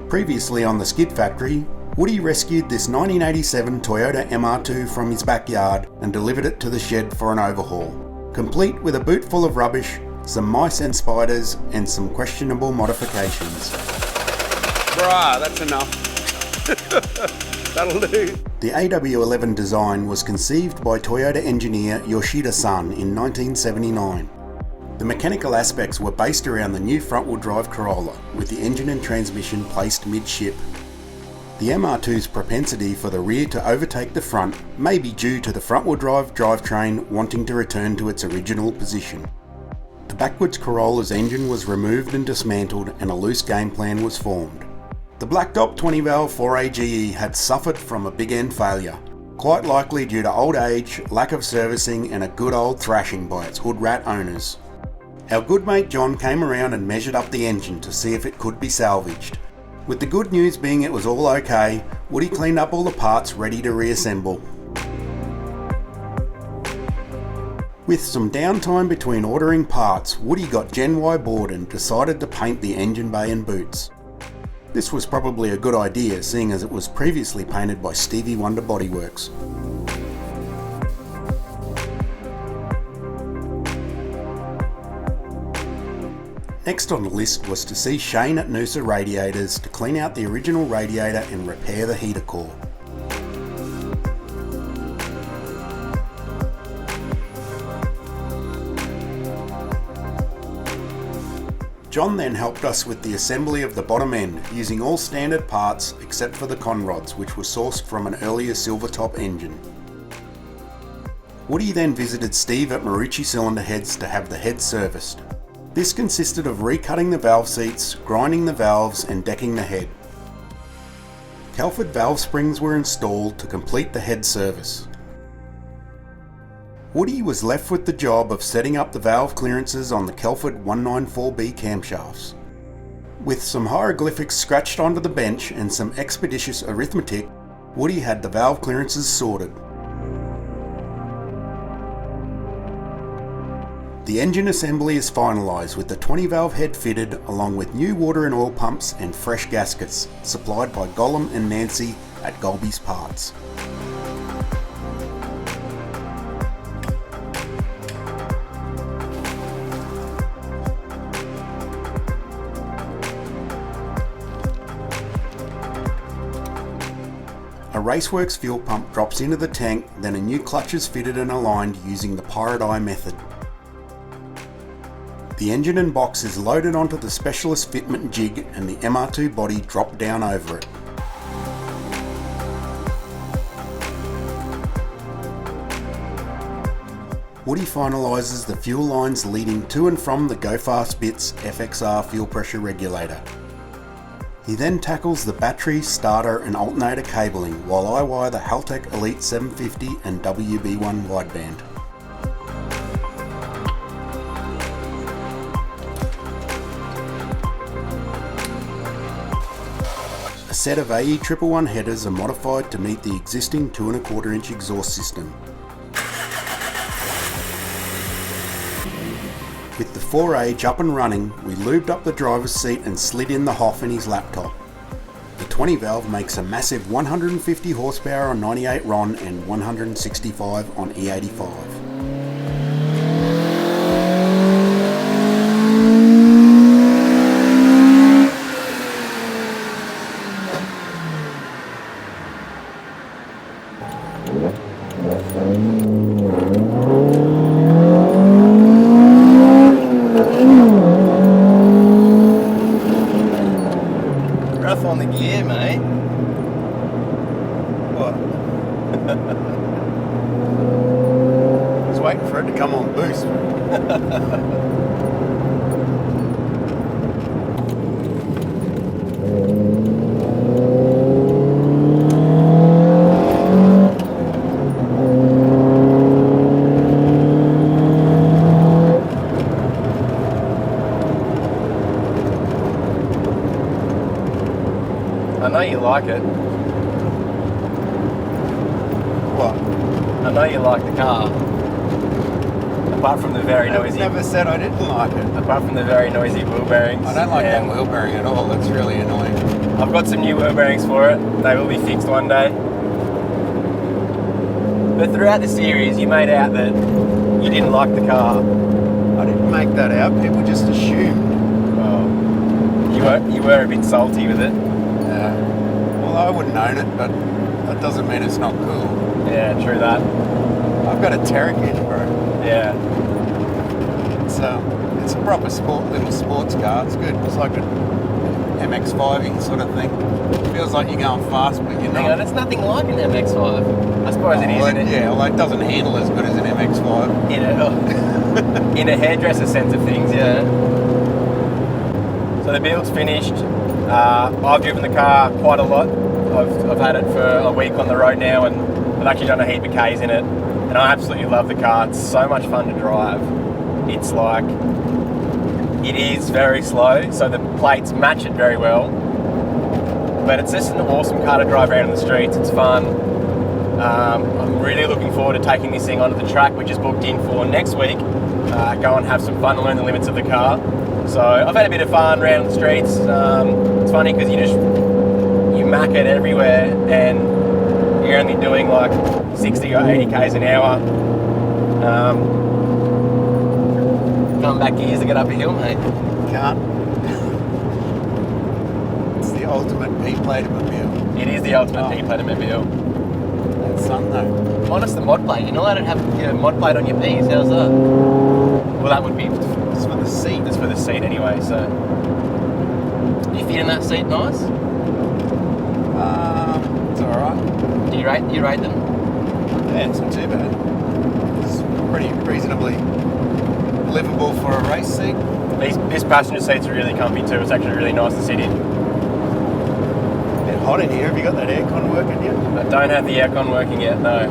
Previously on the SKID factory, Woody rescued this 1987 Toyota MR2 from his backyard and delivered it to the shed for an overhaul, complete with a boot full of rubbish, some mice and spiders, and some questionable modifications. Bruh, that's enough. That'll do. The AW11 design was conceived by Toyota engineer Yoshida-san in 1979. The mechanical aspects were based around the new front-wheel drive Corolla, with the engine and transmission placed midship. The MR2's propensity for the rear to overtake the front may be due to the front-wheel drive drivetrain wanting to return to its original position. The backwards Corolla's engine was removed and dismantled, and a loose game plan was formed. The blacktop 20-valve 4AGE had suffered from a big end failure, quite likely due to old age, lack of servicing, and a good old thrashing by its hood rat owners. Our good mate John came around and measured up the engine to see if it could be salvaged. With the good news being it was all okay, Woody cleaned up all the parts ready to reassemble. With some downtime between ordering parts, Woody got Gen Y bored and decided to paint the engine bay and boots. This was probably a good idea, seeing as it was previously painted by Stevie Wonder Bodyworks. Next on the list was to see Shane at Noosa Radiators to clean out the original radiator and repair the heater core. John then helped us with the assembly of the bottom end, using all standard parts except for the conrods, which were sourced from an earlier Silvertop engine. Woody then visited Steve at Marucci Cylinder Heads to have the head serviced. This consisted of recutting the valve seats, grinding the valves, and decking the head. Telford valve springs were installed to complete the head service. Woody was left with the job of setting up the valve clearances on the Telford 194B camshafts. With some hieroglyphics scratched onto the bench and some expeditious arithmetic, Woody had the valve clearances sorted. The engine assembly is finalised with the 20-valve head fitted, along with new water and oil pumps and fresh gaskets, supplied by Gollum and Nancy at Golby's Parts. A Raceworks fuel pump drops into the tank, then a new clutch is fitted and aligned using the pirate eye method. The engine and box is loaded onto the specialist fitment jig and the MR2 body dropped down over it. Woody finalises the fuel lines leading to and from the Go Fast Bits FXR fuel pressure regulator. He then tackles the battery, starter and alternator cabling while I wire the Haltech Elite 750 and WB1 wideband. A set of AE11 headers are modified to meet the existing 2¼ inch exhaust system. With the 4AGE up and running, we lubed up the driver's seat and slid in the Hoff in his laptop. The 20-valve makes a massive 150 horsepower on 98 RON and 165 on E85. Rough on the gear, mate. What? Just waiting for it to come on boost. I know you like it. What? I know you like the car. Apart from the very I noisy, never said I didn't like it. apart from the very noisy wheel bearings. I don't like that and wheel bearing at all. That's really annoying. I've got some new wheel bearings for it. They will be fixed one day. But throughout the series, you made out that you didn't like the car. I didn't make that out. People just assumed. Well, you were a bit salty with it. Yeah. Well, I wouldn't own it, but that doesn't mean it's not cool. Yeah, true that. I've got a Terrakin, bro. Yeah. It's a proper little sports car. It's good. It's like an MX-5 sort of thing. Feels like you're going fast, but you're Hang on, not. it's nothing like an MX-5. I suppose it is, isn't it? Yeah, well, it doesn't handle as good as an MX-5. In a hairdresser sense of things, yeah. So the build's finished. I've driven the car quite a lot. I've had it for a week on the road now, and I've actually done a heap of Ks in it. And I absolutely love the car. It's so much fun to drive. It's like, it is very slow, so the plates match it very well. But it's just an awesome car to drive around in the streets. It's fun. I'm really looking forward to taking this thing onto the track, which is booked in for next week. Go and have some fun and learn the limits of the car. So I've had a bit of fun around the streets. It's funny because you mack it everywhere and you're only doing like 60 or 80 k's an hour. Coming back gears to get up a hill, mate. Can't. It's the ultimate P-plate mobile. It is the ultimate P-plate mobile. That sun though. Minus the mod plate. You're not allowed to have your mod plate on your P's. How's that? Well, that would be It's for the seat. it's for the seat anyway. So, you fit in that seat nice? It's alright. Do you rate them? Yeah, it's not too bad. It's pretty reasonably livable for a race seat. This passenger seats are really comfy too. It's actually really nice to sit in. A bit hot in here. Have you got that aircon working yet? I don't have the aircon working yet. No,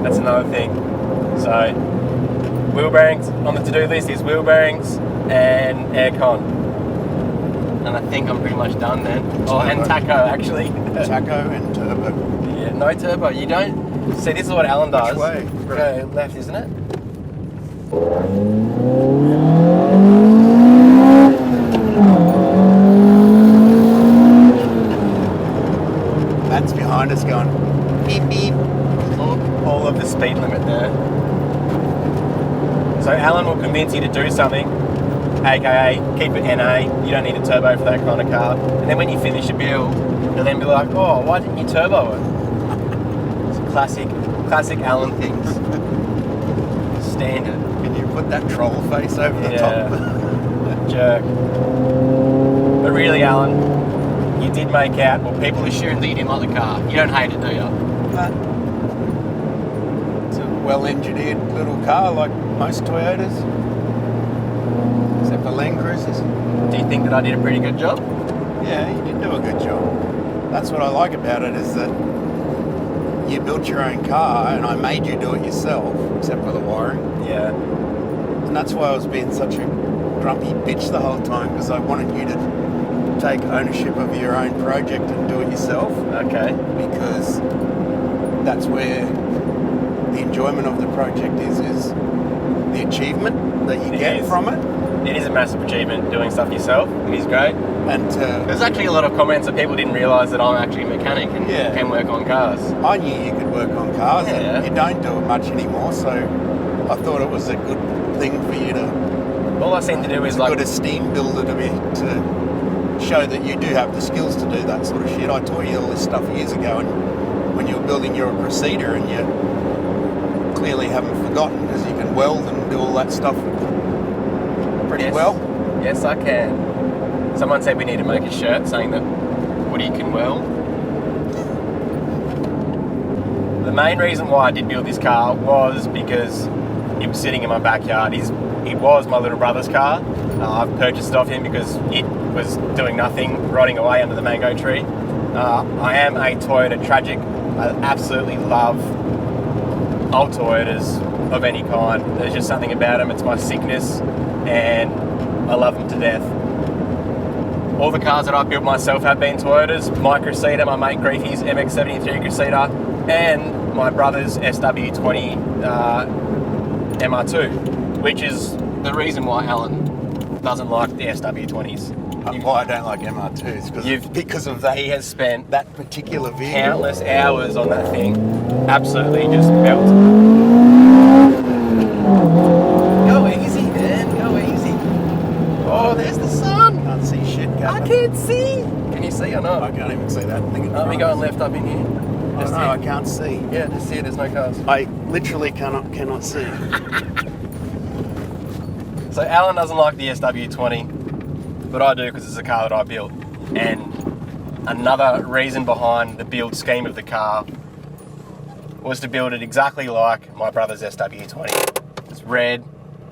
that's another thing. So, wheel bearings on the to-do list is wheel bearings and aircon. And I think I'm pretty much done then. Oh, and taco actually. Taco and turbo. Yeah, no turbo. You don't see. This is what Alan does. Which way? Go left, isn't it? That's behind us going beep beep. All of the speed limit there. So Alan will convince you to do something, aka keep it NA. You don't need a turbo for that kind of car. And then when you finish a build, you'll then be like, oh, why didn't you turbo it? It's classic Alan things. Standard. Can you put that troll face over the top? Jerk. But really, Alan, you did make out. Well, people assumed that you didn't like the car. You don't hate it, do you? But it's a well-engineered little car like most Toyotas, except for Land Cruisers. Do you think that I did a pretty good job? Yeah, you did do a good job. That's what I like about it, is that you built your own car and I made you do it yourself, except for the wiring. Yeah. And that's why I was being such a grumpy bitch the whole time, because I wanted you to take ownership of your own project and do it yourself. Okay. Because that's where the enjoyment of the project is the achievement that you get from it. It is a massive achievement doing stuff yourself. It is great. And There's actually a lot of comments that people didn't realise that I'm actually a mechanic and can work on cars. I knew you could work on cars, Yeah. and you don't do it much anymore, so I thought it was a good thing for you to... All I seem to do is like... good esteem builder to show that you do have the skills to do that sort of shit. I taught you all this stuff years ago, and when you were building your Crusader, and you clearly haven't forgotten, because you can weld and do all that stuff pretty well. Yes, I can. Someone said we need to make a shirt saying that Woody can weld. The main reason why I did build this car was because it was sitting in my backyard. It was my little brother's car. I've purchased it off him because it was doing nothing, rotting away under the mango tree. I am a Toyota tragic. I absolutely love old Toyotas of any kind. There's just something about them. It's my sickness, and I love them to death. All the cars that I've built myself have been Toyotas. My Crusader, my mate Griefy's MX-73 Crusader, and my brother's SW20 MR2. which is the reason why Alan doesn't like the SW20s. Why I don't like MR2s, because of that. He has spent that particular vehicle. Countless hours on that thing, absolutely just melted. Go easy, man, go easy. Oh, there's the sun. Can't see shit, I can't see. Can you see or not? I can't even see that thing. Are we going left up in here? Just I can't see. Yeah, just here, there's no cars. I literally cannot see. So Alan doesn't like the SW20, but I do because it's a car that I built. And another reason behind the build scheme of the car was to build it exactly like my brother's SW20. It's red,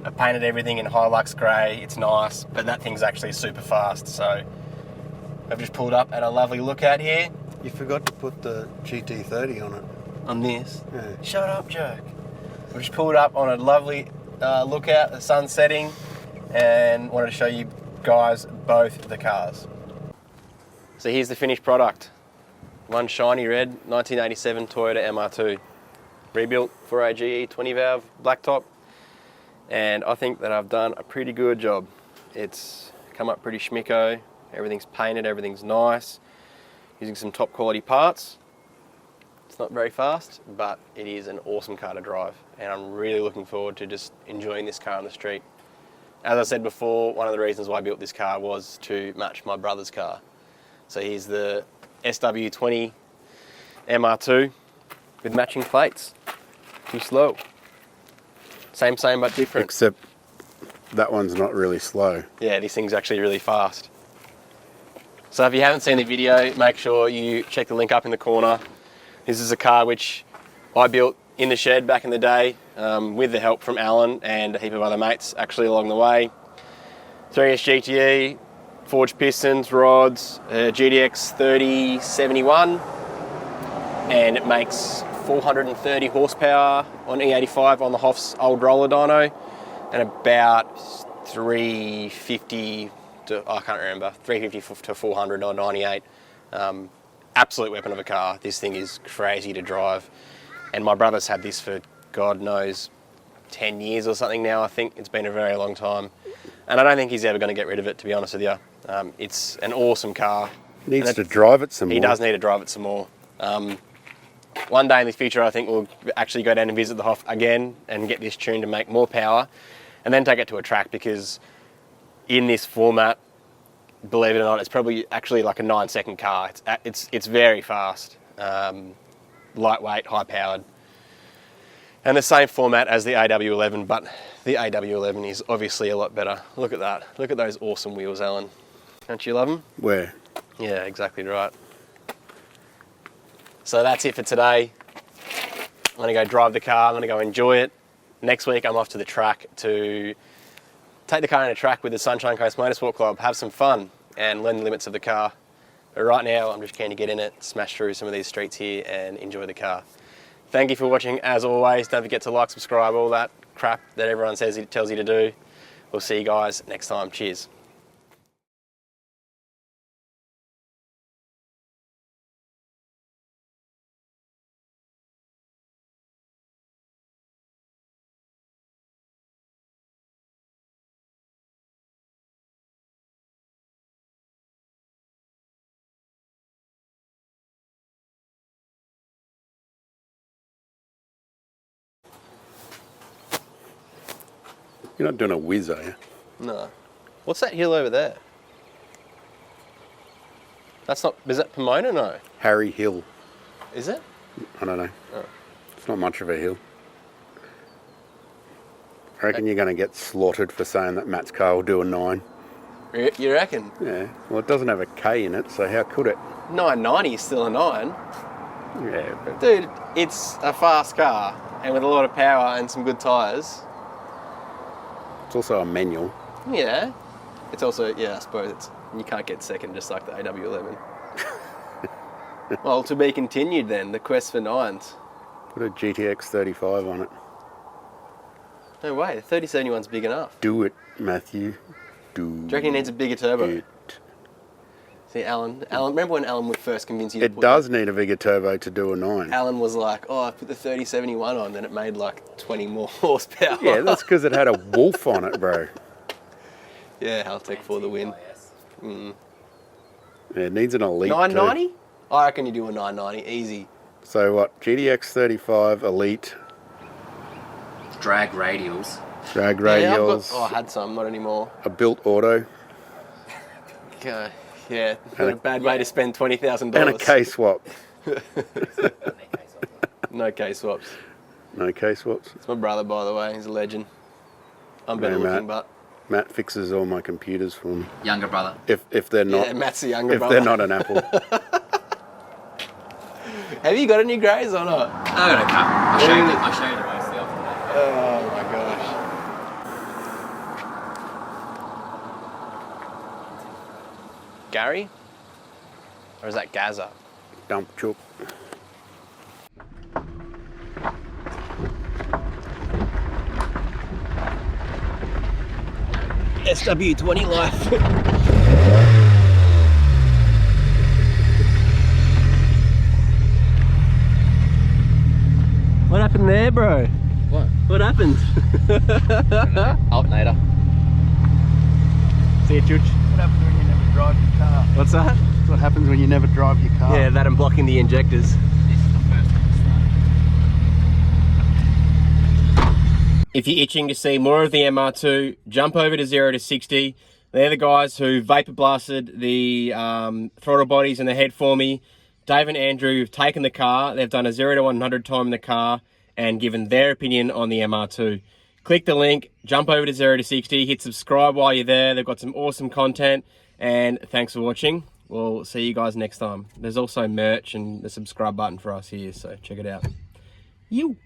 I painted everything in Hilux grey, it's nice, but that thing's actually super fast. So I've just pulled up at a lovely lookout here. You forgot to put the GT30 on it. On this? Yeah. Shut up, jerk. I've just pulled up on a lovely lookout, the sun's setting, and wanted to show you guys both the cars. So here's the finished product. One shiny red 1987 Toyota MR2. Rebuilt 4AGE 20V blacktop. And I think that I've done a pretty good job. It's come up pretty schmicko. Everything's painted, everything's nice. Using some top quality parts. It's not very fast, but it is an awesome car to drive. And I'm really looking forward to just enjoying this car on the street. As I said before, one of the reasons why I built this car was to match my brother's car. So here's the SW20 MR2 with matching plates. Too slow. Same but different. Except that one's not really slow. Yeah, this thing's actually really fast. So if you haven't seen the video, make sure you check the link up in the corner. This is a car which I built in the shed back in the day with the help from Alan and a heap of other mates actually along the way. 3AGE GTE, forged pistons, rods, GDX 3071, and it makes 430 horsepower on E85 on the Hoff's old roller dyno, and about 350 to, I can't remember, 350 to 400 or 98. Absolute weapon of a car. This thing is crazy to drive. And my brother's had this for, God knows, 10 years or something now, I think. It's been a very long time. And I don't think he's ever going to get rid of it, to be honest with you. It's an awesome car. He needs to drive it some more. He does need to drive it some more. One day in the future, I think we'll actually go down and visit the Hoff again and get this tuned to make more power, and then take it to a track, because in this format, believe it or not, it's probably actually like a 9-second car. It's very fast, lightweight, high powered, and the same format as the AW11, but the AW11 is obviously a lot better. Look at that. Look at those awesome wheels, Alan. Don't you love them? Where? Yeah, exactly right. So that's it for today. I'm going to go drive the car. I'm going to go enjoy it. Next week, I'm off to the track to take the car on a track with the Sunshine Coast Motorsport Club, have some fun and learn the limits of the car. But right now, I'm just keen to get in it, smash through some of these streets here and enjoy the car. Thank you for watching, as always. Don't forget to like, subscribe, all that crap that everyone tells you to do. We'll see you guys next time. Cheers. You're not doing a whiz, are you? No. What's that hill over there? That's not, is that Pomona? No. Harry Hill. Is it? I don't know. Oh. It's not much of a hill. I reckon you're going to get slaughtered for saying that Matt's car will do a 9. You reckon? Yeah. Well, it doesn't have a K in it, so how could it? 990 is still a 9. Yeah, but Dude, it's a fast car and with a lot of power and some good tyres. it's also a manual. Yeah. It's also, yeah, I suppose it's, you can't get second just like the AW11. Well, to be continued then, the quest for 9s. Put a GTX 35 on it. No way, the 3071's big enough. Do it, Matthew. Do you reckon it needs a bigger turbo? it. See, Alan, remember when Alan would first convince you to It put does need a bigger turbo to do a 9. Alan was like, oh, I put the 3071 on, then it made like 20 more horsepower. Yeah, that's because it had a wolf on it, bro. Yeah, Haltech for the win. Yeah, it needs an Elite 990? too. I reckon you do a 990, easy. So what, GDX 35 Elite, Drag radials. drag Yeah, radials, I had some, not anymore. a built auto, Yeah, not a bad way to spend $20,000. and a K-swap. No K-swaps. No K-swaps. It's my brother, by the way. He's a legend. I'm better Hey, Matt. looking, but... Matt fixes all my computers for me. Younger brother. If they're not, Yeah, Matt's the younger if brother. they're not an Apple. Have you got any greys or not? I got a cup. I'll show you the most the often. Oh my gosh. Gary? Or is that Gaza? Dump chook. SW20 life. What happened there, bro? What? What happened? Alternator. See you, Chooch. What happens when you never drive your car? What's that? That's what happens when you never drive your car. Yeah, that and blocking the injectors. This is the first one to start. If you're itching to see more of the MR2, jump over to 0 to 60. They're the guys who vapor blasted the throttle bodies and the head for me. Dave and Andrew have taken the car. They've done a 0 to 100 time in the car and given their opinion on the MR2. Click the link, jump over to 0 to 60, hit subscribe while you're there. They've got some awesome content, and thanks for watching. We'll see you guys next time. There's also merch and the subscribe button for us here, so check it out. You.